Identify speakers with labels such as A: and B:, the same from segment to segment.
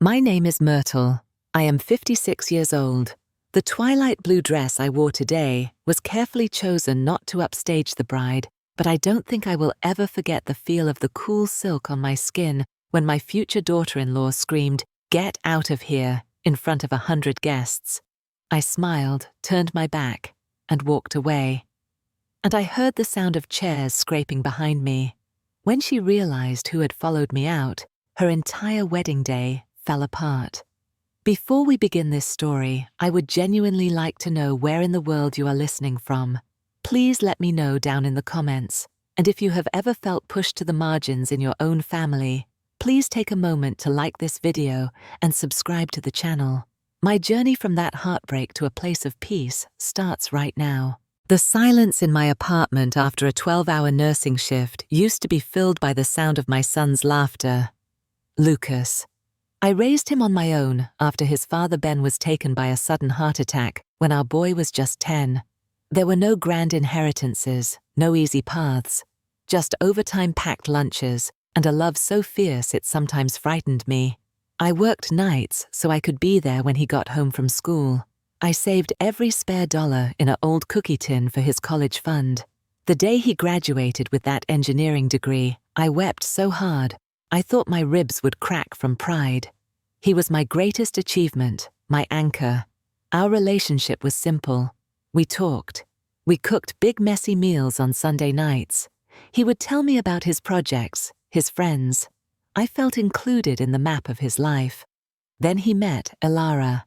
A: My name is Myrtle. I am 56 years old. The twilight blue dress I wore today was carefully chosen not to upstage the bride, but I don't think I will ever forget the feel of the cool silk on my skin when my future daughter-in-law screamed, "Get out of here," in front of 100 guests. I smiled, turned my back, and walked away. And I heard the sound of chairs scraping behind me. When she realized who had followed me out, her entire wedding day fell apart. Before we begin this story, I would genuinely like to know where in the world you are listening from. Please let me know down in the comments. And if you have ever felt pushed to the margins in your own family, please take a moment to like this video and subscribe to the channel. My journey from that heartbreak to a place of peace starts right now. The silence in my apartment after a 12-hour nursing shift used to be filled by the sound of my son's laughter. Lucas. I raised him on my own after his father Ben was taken by a sudden heart attack when our boy was just 10. There were no grand inheritances, no easy paths, just overtime-packed lunches and a love so fierce it sometimes frightened me. I worked nights so I could be there when he got home from school. I saved every spare dollar in an old cookie tin for his college fund. The day he graduated with that engineering degree, I wept so hard, I thought my ribs would crack from pride. He was my greatest achievement, my anchor. Our relationship was simple. We talked. We cooked big messy meals on Sunday nights. He would tell me about his projects, his friends. I felt included in the map of his life. Then he met Elara.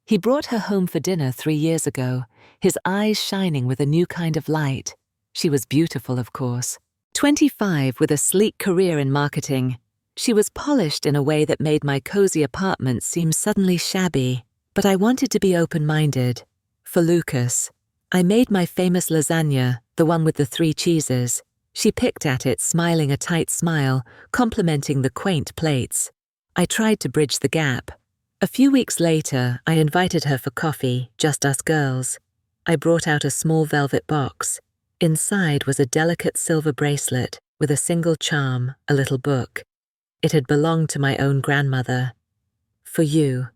A: He brought her home for dinner 3 years ago, his eyes shining with a new kind of light. She was beautiful, of course. 25 with a sleek career in marketing. She was polished in a way that made my cozy apartment seem suddenly shabby, but I wanted to be open-minded. For Lucas, I made my famous lasagna, the one with the 3 cheeses. She picked at it, smiling a tight smile, complimenting the quaint plates. I tried to bridge the gap. A few weeks later, I invited her for coffee, just us girls. I brought out a small velvet box. Inside was a delicate silver bracelet with a single charm, a little book. It had belonged to my own grandmother. "For you,"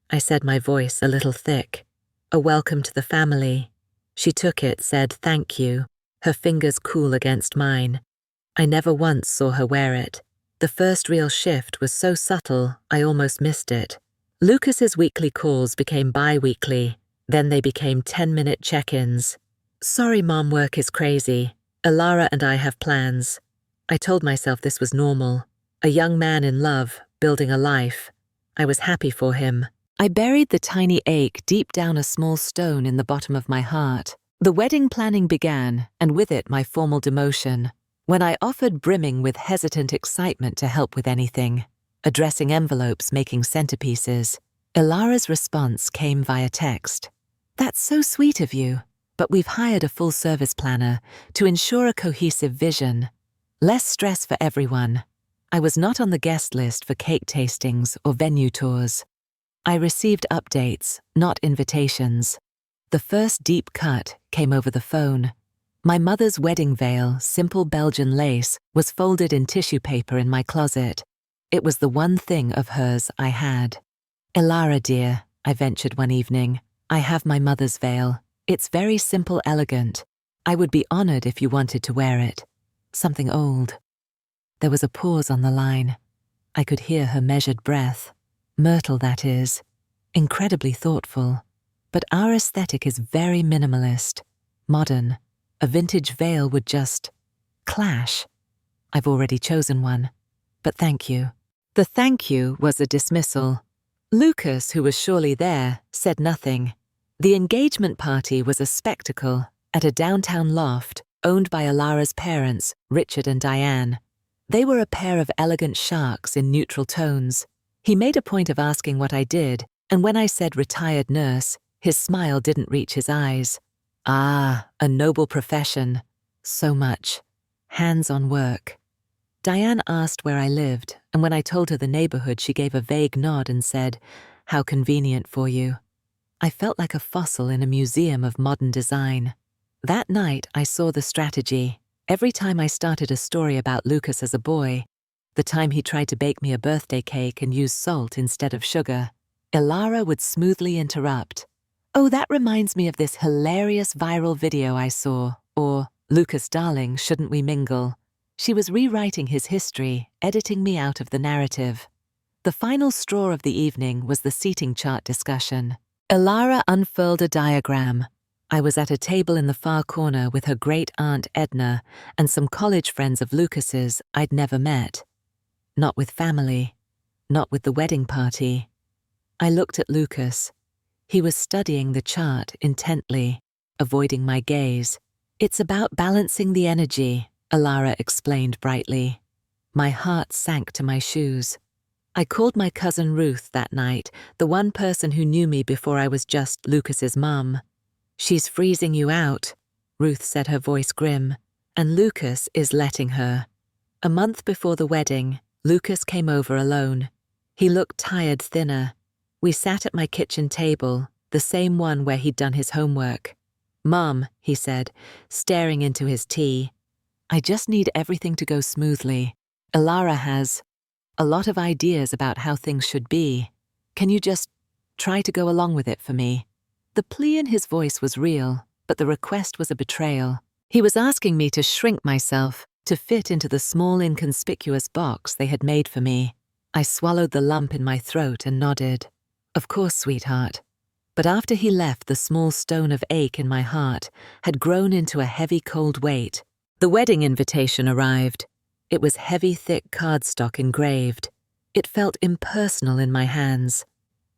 A: I said, my voice a little thick. "A welcome to the family." She took it, said thank you, her fingers cool against mine. I never once saw her wear it. The first real shift was so subtle, I almost missed it. Lucas's weekly calls became bi-weekly. Then they became 10-minute check-ins. "Sorry, Mom, work is crazy. Elara and I have plans." I told myself this was normal. A young man in love, building a life. I was happy for him. I buried the tiny ache deep down a small stone in the bottom of my heart. The wedding planning began, and with it my formal demotion. When I offered, brimming with hesitant excitement to help with anything, addressing envelopes, making centerpieces, Elara's response came via text. "That's so sweet of you, but we've hired a full-service planner to ensure a cohesive vision. Less stress for everyone." I was not on the guest list for cake tastings or venue tours. I received updates, not invitations. The first deep cut came over the phone. My mother's wedding veil, simple Belgian lace, was folded in tissue paper in my closet. It was the one thing of hers I had. "Elara, dear," I ventured one evening, "I have my mother's veil. It's very simple, elegant. I would be honored if you wanted to wear it. Something old." There was a pause on the line. I could hear her measured breath. Myrtle, that is. Incredibly thoughtful. But our aesthetic is very minimalist. Modern. A vintage veil would just clash. I've already chosen one. But thank you. The thank you was a dismissal. Lucas, who was surely there, said nothing. The engagement party was a spectacle at a downtown loft owned by Elara's parents, Richard and Diane. They were a pair of elegant sharks in neutral tones. He made a point of asking what I did, and when I said retired nurse, his smile didn't reach his eyes. Ah, a noble profession. So much. Hands-on work. Diane asked where I lived, and when I told her the neighborhood, she gave a vague nod and said, "How convenient for you." I felt like a fossil in a museum of modern design. That night, I saw the strategy. Every time I started a story about Lucas as a boy, The time he tried to bake me a birthday cake and use salt instead of sugar. Ilara would smoothly interrupt. "Oh, that reminds me of this hilarious viral video I saw," or, "Lucas, darling, shouldn't we mingle?" She was rewriting his history, editing me out of the narrative. The final straw of the evening was the seating chart discussion. Ilara unfurled a diagram. I was at a table in the far corner with her great-aunt Edna and some college friends of Lucas's I'd never met. Not with family, not with the wedding party. I looked at Lucas. He was studying the chart intently, avoiding my gaze. "It's about balancing the energy," Ilara explained brightly. My heart sank to my shoes. I called my cousin Ruth that night, the one person who knew me before I was just Lucas's mum. "She's freezing you out," Ruth said, her voice grim, "and Lucas is letting her." A month before the wedding, Lucas came over alone. He looked tired, thinner. We sat at my kitchen table, the same one where he'd done his homework. "Mom," he said, staring into his tea, "I just need everything to go smoothly. Ilara has a lot of ideas about how things should be. Can you just try to go along with it for me?" The plea in his voice was real, but the request was a betrayal. He was asking me to shrink myself, to fit into the small, inconspicuous box they had made for me. I swallowed the lump in my throat and nodded. "Of course, sweetheart." But after he left, the small stone of ache in my heart had grown into a heavy, cold weight. The wedding invitation arrived. It was heavy, thick cardstock engraved. It felt impersonal in my hands.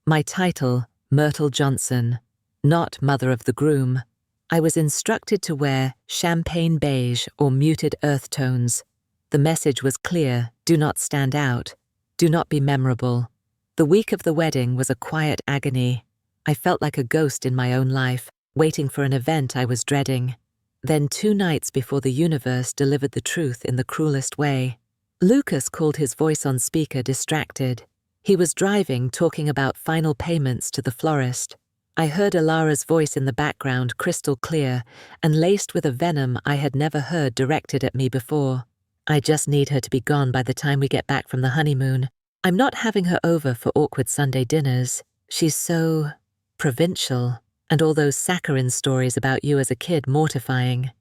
A: My title, Myrtle Johnson, not mother of the groom. I was instructed to wear champagne beige or muted earth tones. The message was clear: do not stand out. Do not be memorable. The week of the wedding was a quiet agony. I felt like a ghost in my own life, waiting for an event I was dreading. Then 2 nights before the universe delivered the truth in the cruelest way. Lucas called his voice on speaker distracted. He was driving, talking about final payments to the florist. I heard Ilara's voice in the background, crystal clear, and laced with a venom I had never heard directed at me before. "I just need her to be gone by the time we get back from the honeymoon. I'm not having her over for awkward Sunday dinners. She's so provincial. And all those saccharine stories about you as a kid mortifying."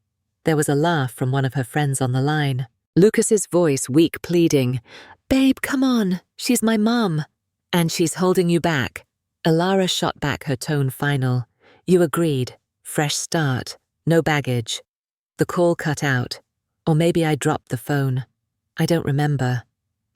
A: There was a laugh from one of her friends on the line. Lucas's voice weak, pleading, "Babe, come on, she's my mum." "And she's holding you back." Ilara shot back, her tone final. "You agreed. Fresh start. No baggage." The call cut out. Or maybe I dropped the phone. I don't remember.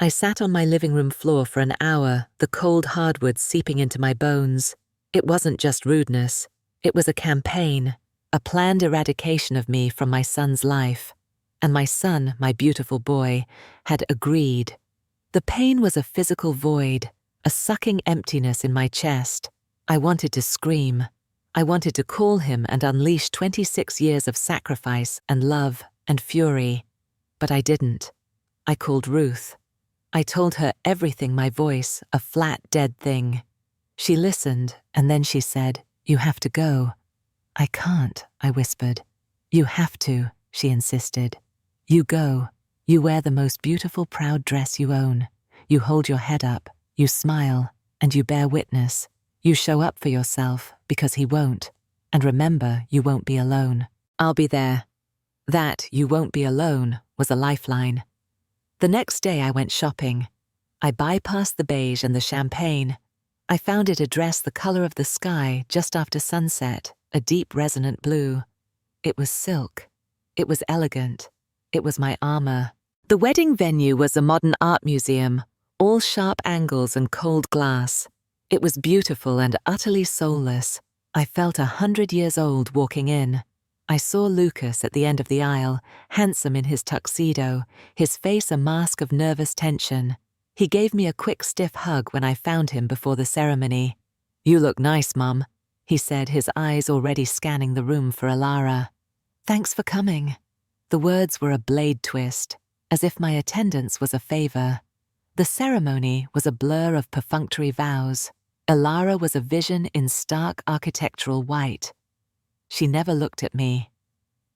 A: I sat on my living room floor for an hour, the cold hardwood seeping into my bones. It wasn't just rudeness. It was a campaign, a planned eradication of me from my son's life. And my son, my beautiful boy, had agreed. The pain was a physical void, a sucking emptiness in my chest. I wanted to scream. I wanted to call him and unleash 26 years of sacrifice and love and fury. But I didn't. I called Ruth. I told her everything, my voice, a flat, dead thing. She listened, and then she said, "You have to go." "I can't," I whispered. "You have to," she insisted. "You go. You wear the most beautiful, proud dress you own. You hold your head up, you smile, and you bear witness. You show up for yourself, because he won't. And remember, you won't be alone. I'll be there." That "you won't be alone" was a lifeline. The next day I went shopping. I bypassed the beige and the champagne. I found it a dress the color of the sky just after sunset, a deep resonant blue. It was silk. It was elegant. It was my armor. The wedding venue was a modern art museum, all sharp angles and cold glass. It was beautiful and utterly soulless. I felt 100 years old walking in. I saw Lucas at the end of the aisle, handsome in his tuxedo, his face a mask of nervous tension. He gave me a quick, stiff hug when I found him before the ceremony. "You look nice, Mum," he said, his eyes already scanning the room for Ilara. "Thanks for coming." The words were a blade twist, as if my attendance was a favor. The ceremony was a blur of perfunctory vows. Ilara was a vision in stark architectural white. She never looked at me.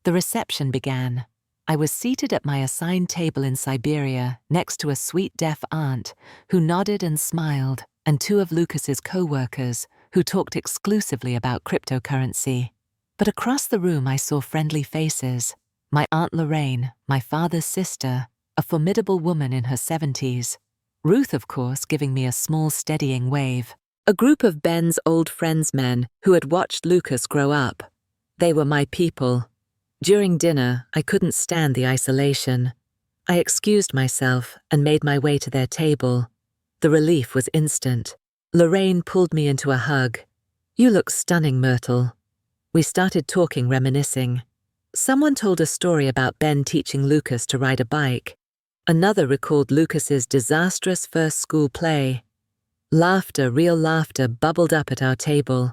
A: The reception began. I was seated at my assigned table in Siberia next to a sweet deaf aunt who nodded and smiled, and two of Lucas's co-workers who talked exclusively about cryptocurrency. But across the room I saw friendly faces. My Aunt Lorraine, my father's sister, a formidable woman in her 70s. Ruth, of course, giving me a small steadying wave. A group of Ben's old friends men who had watched Lucas grow up. They were my people. During dinner, I couldn't stand the isolation. I excused myself and made my way to their table. The relief was instant. Lorraine pulled me into a hug. "You look stunning, Myrtle." We started talking, reminiscing. Someone told a story about Ben teaching Lucas to ride a bike. Another recalled Lucas's disastrous first school play. Laughter, real laughter, bubbled up at our table.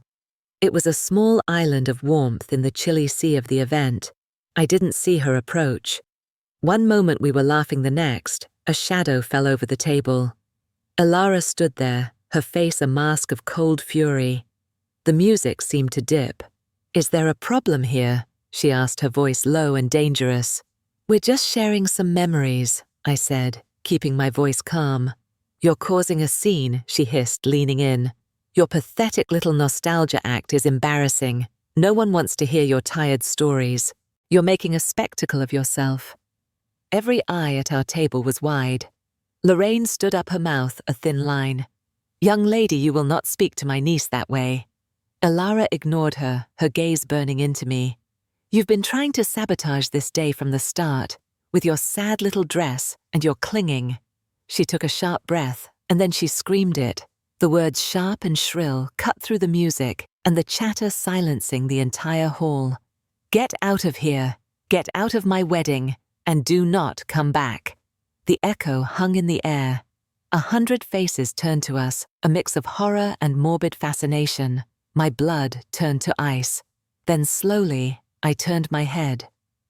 A: It was a small island of warmth in the chilly sea of the event. I didn't see her approach. One moment we were laughing, the next, a shadow fell over the table. Elara stood there, her face a mask of cold fury. The music seemed to dip. "Is there a problem here?" she asked, her voice low and dangerous. "We're just sharing some memories," I said, keeping my voice calm. "You're causing a scene," she hissed, leaning in. "Your pathetic little nostalgia act is embarrassing. No one wants to hear your tired stories. You're making a spectacle of yourself." Every eye at our table was wide. Lorraine stood up, her mouth a thin line. "Young lady, you will not speak to my niece that way." Elara ignored her, her gaze burning into me. "You've been trying to sabotage this day from the start, with your sad little dress and your clinging." She took a sharp breath, and then she screamed it. The words, sharp and shrill, cut through the music and the chatter silencing the entire hall. "Get out of here! Get out of my wedding! And do not come back!" The echo hung in the air. 100 faces turned to us, a mix of horror and morbid fascination. My blood turned to ice. Then slowly, I turned my head.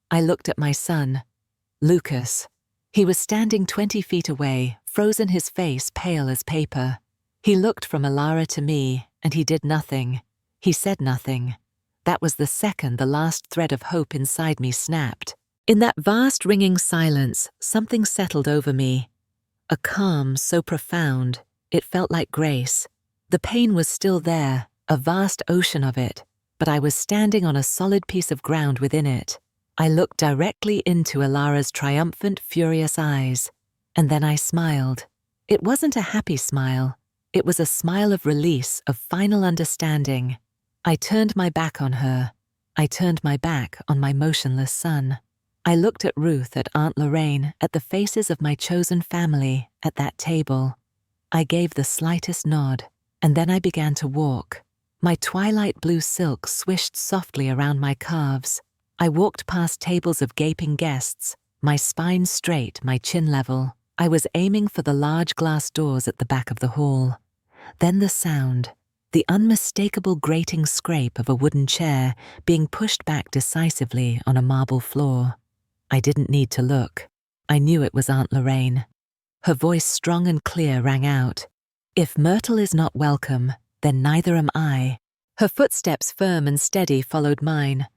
A: I looked at my son, Lucas. He was standing 20 feet away, frozen, his face pale as paper. He looked from Elara to me, and he did nothing. He said nothing. That was the second the last thread of hope inside me snapped. In that vast ringing silence, something settled over me. A calm so profound, it felt like grace. The pain was still there, a vast ocean of it, but I was standing on a solid piece of ground within it. I looked directly into Elara's triumphant, furious eyes, and then I smiled. It wasn't a happy smile. It was a smile of release, of final understanding. I turned my back on her. I turned my back on my motionless son. I looked at Ruth, at Aunt Lorraine, at the faces of my chosen family at that table. I gave the slightest nod, and then I began to walk. My twilight blue silk swished softly around my calves. I walked past tables of gaping guests, my spine straight, my chin level. I was aiming for the large glass doors at the back of the hall. Then the sound, the unmistakable grating scrape of a wooden chair being pushed back decisively on a marble floor. I didn't need to look. I knew it was Aunt Lorraine. Her voice, strong and clear, rang out. "If Myrtle is not welcome, then neither am I." Her footsteps, firm and steady, followed mine.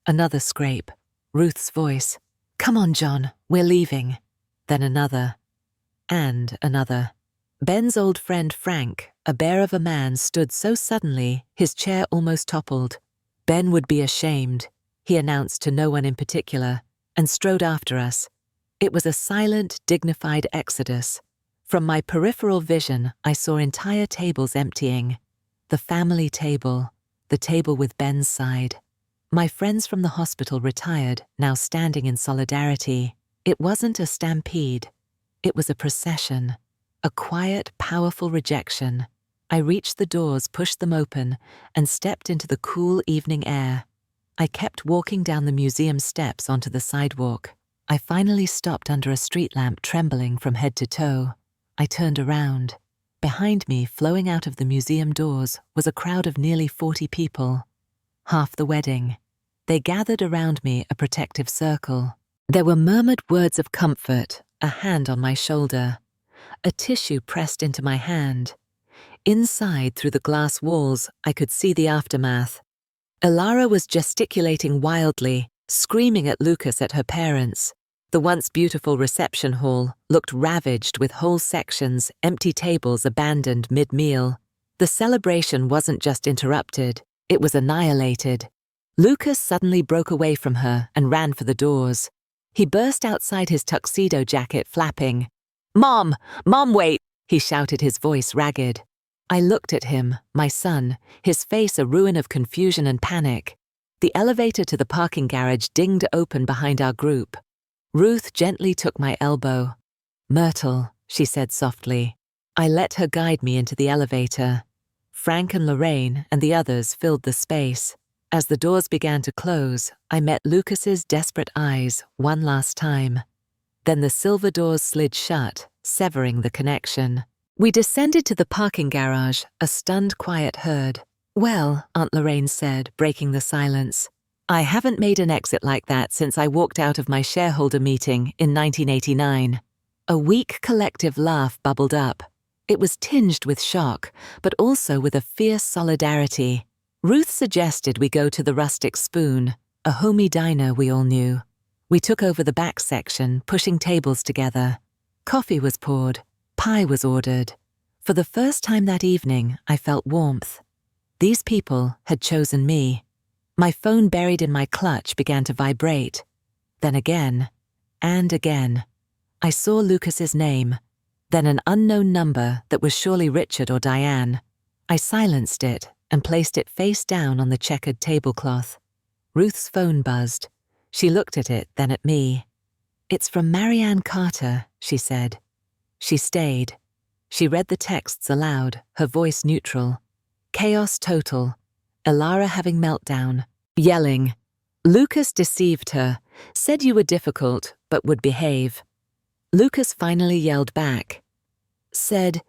A: Another scrape. Ruth's voice. "Come on, John, we're leaving." Then another. And another. Ben's old friend Frank, a bear of a man, stood so suddenly his chair almost toppled. Ben would be ashamed, he announced to no one in particular, and strode after us. It was a silent, dignified exodus. From my peripheral vision, I saw entire tables emptying. The family table, the table with Ben's side. My friends from the hospital retired, now standing in solidarity. It wasn't a stampede. It was a procession. A quiet, powerful rejection. I reached the doors, pushed them open, and stepped into the cool evening air. I kept walking down the museum steps onto the sidewalk. I finally stopped under a street lamp, trembling from head to toe. I turned around. Behind me, flowing out of the museum doors, was a crowd of nearly 40 people. Half the wedding. They gathered around me, a protective circle. There were murmured words of comfort, a hand on my shoulder, a tissue pressed into my hand. Inside, through the glass walls, I could see the aftermath. Elara was gesticulating wildly, screaming at Lucas at her parents. The once beautiful reception hall looked ravaged with whole sections, empty tables abandoned mid-meal. The celebration wasn't just interrupted, it was annihilated. Lucas suddenly broke away from her and ran for the doors. He burst outside, his tuxedo jacket flapping. "Mom! Mom, wait!" he shouted, his voice ragged. I looked at him, my son, his face a ruin of confusion and panic. The elevator to the parking garage dinged open behind our group. Ruth gently took my elbow. "Myrtle," she said softly. I let her guide me into the elevator. Frank and Lorraine and the others filled the space. As the doors began to close, I met Lucas's desperate eyes one last time. Then the silver doors slid shut, severing the connection. We descended to the parking garage, a stunned quiet herd. "Well," Aunt Lorraine said, breaking the silence, "I haven't made an exit like that since I walked out of my shareholder meeting in 1989. A weak collective laugh bubbled up. It was tinged with shock, but also with a fierce solidarity. Ruth suggested we go to the Rustic Spoon, a homey diner we all knew. We took over the back section, pushing tables together. Coffee was poured. Pie was ordered. For the first time that evening, I felt warmth. These people had chosen me. My phone buried in my clutch began to vibrate. Then again, and again. I saw Lucas's name, then an unknown number that was surely Richard or Diane. I silenced it and placed it face down on the checkered tablecloth. Ruth's phone buzzed. She looked at it, then at me. "It's from Marianne Carter," she said. She stayed. She read the texts aloud, her voice neutral. "Chaos total. Elara having meltdown. Yelling. Lucas deceived her, said you were difficult, but would behave." Lucas finally yelled back. Said,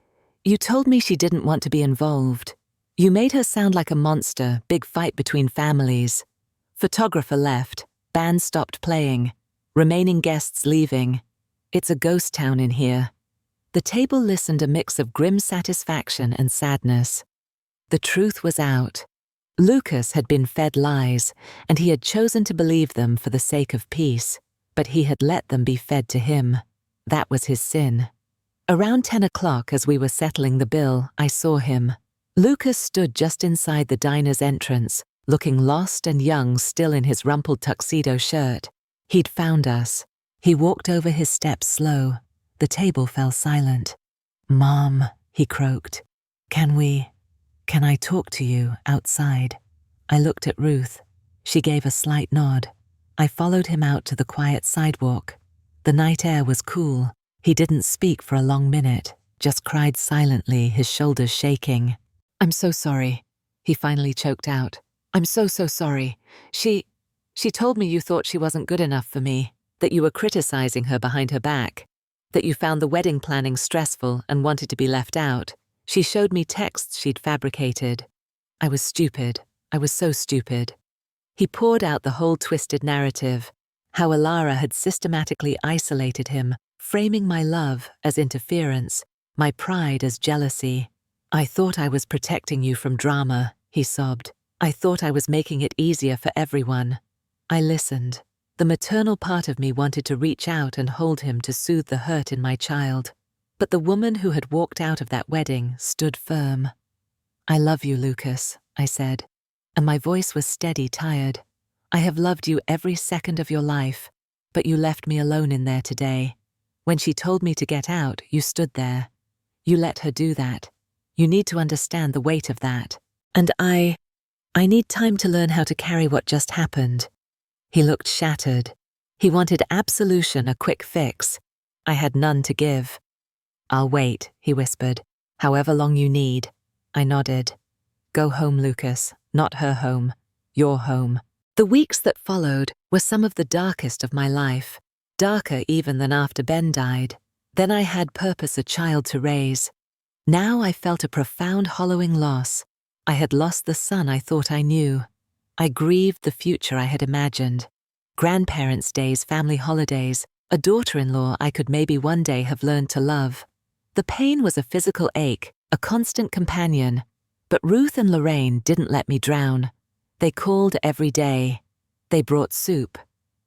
A: "You told me she didn't want to be involved. You made her sound like a monster, big fight between families." Photographer left. Band stopped playing. Remaining guests leaving. "It's a ghost town in here." The table listened, a mix of grim satisfaction and sadness. The truth was out. Lucas had been fed lies, and he had chosen to believe them for the sake of peace, but he had let them be fed to him. That was his sin. Around 10 o'clock, as we were settling the bill, I saw him. Lucas stood just inside the diner's entrance, looking lost and young, still in his rumpled tuxedo shirt. He'd found us. He walked over his steps slow. The table fell silent. "Mom," he croaked. Can I talk to you outside?" I looked at Ruth. She gave a slight nod. I followed him out to the quiet sidewalk. The night air was cool. He didn't speak for a long minute, just cried silently, his shoulders shaking. "I'm so sorry," he finally choked out. "I'm so sorry. She told me you thought she wasn't good enough for me, that you were criticizing her behind her back, that you found the wedding planning stressful and wanted to be left out. She showed me texts she'd fabricated. I was stupid. I was so stupid." He poured out the whole twisted narrative, how Elara had systematically isolated him, framing my love as interference, my pride as jealousy. "I thought I was protecting you from drama," he sobbed. "I thought I was making it easier for everyone." I listened. The maternal part of me wanted to reach out and hold him to soothe the hurt in my child. But the woman who had walked out of that wedding stood firm. "I love you, Lucas," I said, and my voice was steady, tired. "I have loved you every second of your life, but you left me alone in there today. When she told me to get out, you stood there. You let her do that. You need to understand the weight of that. And I need time to learn how to carry what just happened." He looked shattered. He wanted absolution, a quick fix. I had none to give. "I'll wait," he whispered. "However long you need." I nodded. "Go home, Lucas. Not her home. Your home." The weeks that followed were some of the darkest of my life. Darker even than after Ben died. Then I had purpose, a child to raise. Now I felt a profound hollowing loss. I had lost the son I thought I knew. I grieved the future I had imagined. Grandparents' days, family holidays, a daughter-in-law I could maybe one day have learned to love. The pain was a physical ache, a constant companion. But Ruth and Lorraine didn't let me drown. They called every day. They brought soup,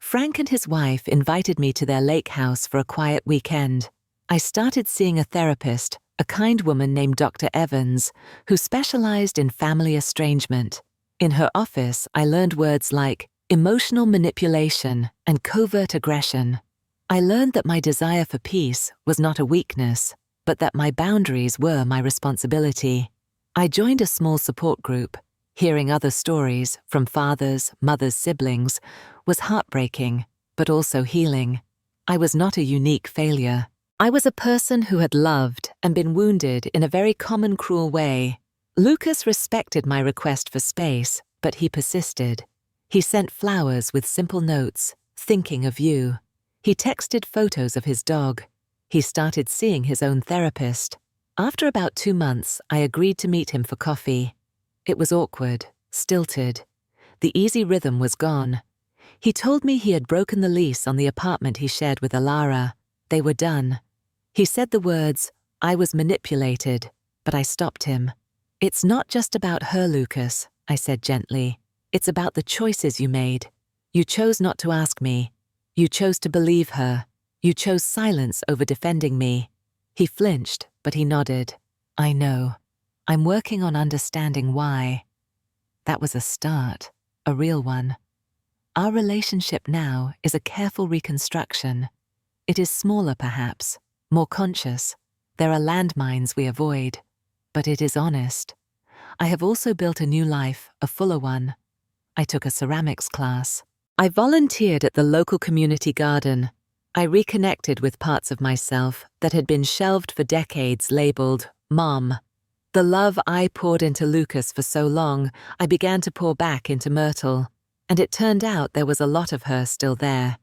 A: Frank and his wife invited me to their lake house for a quiet weekend. I started seeing a therapist, a kind woman named Dr. Evans, who specialized in family estrangement. In her office, I learned words like emotional manipulation and covert aggression. I learned that my desire for peace was not a weakness, but that my boundaries were my responsibility. I joined a small support group. Hearing other stories from fathers, mothers, siblings was heartbreaking, but also healing. I was not a unique failure. I was a person who had loved and been wounded in a very common cruel way. Lucas respected my request for space, but he persisted. He sent flowers with simple notes, thinking of you. He texted photos of his dog. He started seeing his own therapist. After about 2 months, I agreed to meet him for coffee. It was awkward, stilted. The easy rhythm was gone. He told me he had broken the lease on the apartment he shared with Alara. They were done. He said the words, "I was manipulated," but I stopped him. "It's not just about her, Lucas," I said gently. "It's about the choices you made. You chose not to ask me. You chose to believe her. You chose silence over defending me." He flinched, but he nodded. "I know. I'm working on understanding why." That was a start, a real one. Our relationship now is a careful reconstruction. It is smaller, perhaps, more conscious. There are landmines we avoid, but it is honest. I have also built a new life, a fuller one. I took a ceramics class. I volunteered at the local community garden. I reconnected with parts of myself that had been shelved for decades, labeled Mom. The love I poured into Lucas for so long, I began to pour back into Myrtle, and it turned out there was a lot of her still there.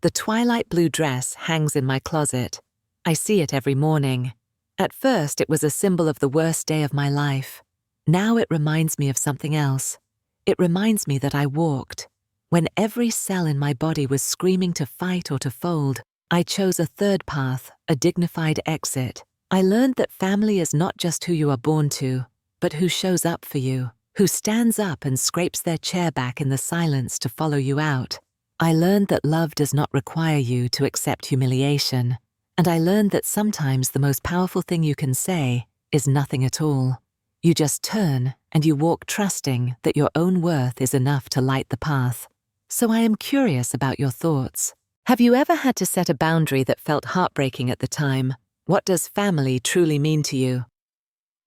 A: The twilight blue dress hangs in my closet. I see it every morning. At first, it was a symbol of the worst day of my life. Now it reminds me of something else. It reminds me that I walked. When every cell in my body was screaming to fight or to fold, I chose a third path, a dignified exit. I learned that family is not just who you are born to, but who shows up for you, who stands up and scrapes their chair back in the silence to follow you out. I learned that love does not require you to accept humiliation, and I learned that sometimes the most powerful thing you can say is nothing at all. You just turn and you walk trusting that your own worth is enough to light the path. So I am curious about your thoughts. Have you ever had to set a boundary that felt heartbreaking at the time? What does family truly mean to you?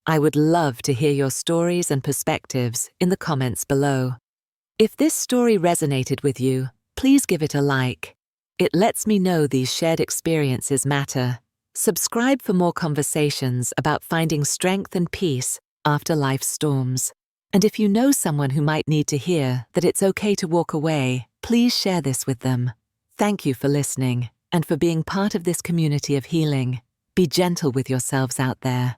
A: I would love to hear your stories and perspectives in the comments below. If this story resonated with you, please give it a like. It lets me know these shared experiences matter. Subscribe for more conversations about finding strength and peace after life's storms. And if you know someone who might need to hear that it's okay to walk away, please share this with them. Thank you for listening and for being part of this community of healing. Be gentle with yourselves out there.